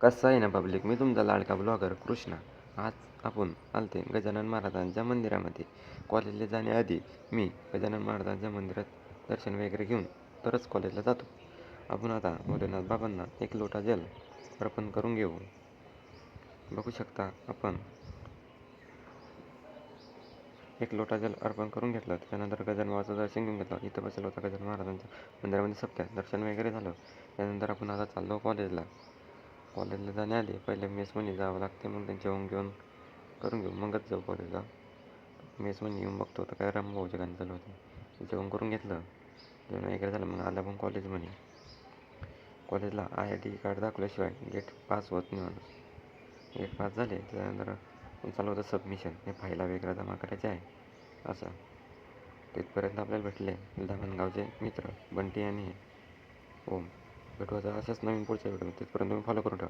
कसं आहे ना पब्लिक, मी तुमचा लाडका ब्लॉगर कृष्णा. आज आपण आलते गजानन महाराजांच्या मंदिरामध्ये. कॉलेजला जाण्याआधी मी गजानन महाराजांच्या मंदिरात दर्शन वगैरे घेऊन तरच कॉलेजला जातो. आपण आता भोलेनाथ बाबांना एक लोटा जल अर्पण करून घेऊ. बघू शकता आपण एक लोटा जल अर्पण करून घेतलं. त्यानंतर गजानन बाबाचं दर्शन घेऊन घेतलं. इथं बसलो होता गजानन महाराजांच्या मंदिरामध्ये सप्त्यात दर्शन वगैरे झालं. त्यानंतर आपण आता चाललो कॉलेजला. कॉलेजला जाण्याआधी पहिले मेसमध्ये जावं लागते, मग त्यांचे जेवण घेऊन करून घेऊ, मगच जाऊ कॉलेजला. मेसमध्ये येऊन बघतो तर काय रामभाऊचे गाणे चालू होते. जेवण करून घेतलं, जेवण वगैरे झालं, मग आला पण कॉलेजमध्ये. कॉलेजला ID कार्ड दाखवल्याशिवाय गेट पास होत नाही माणूस. गेट पास झाले त्यानंतर चालू होतं सबमिशन. हे फायला वगैरे जमा करायचे आहे असं. तिथपर्यंत आपल्याला भेटले धामणगावचे मित्र बंटी आणि ओम. भेटू आता अशाच नवीन पुढच्या व्हिडिओ. तिथपर्यंत तुम्ही फॉलो करून ठेवा.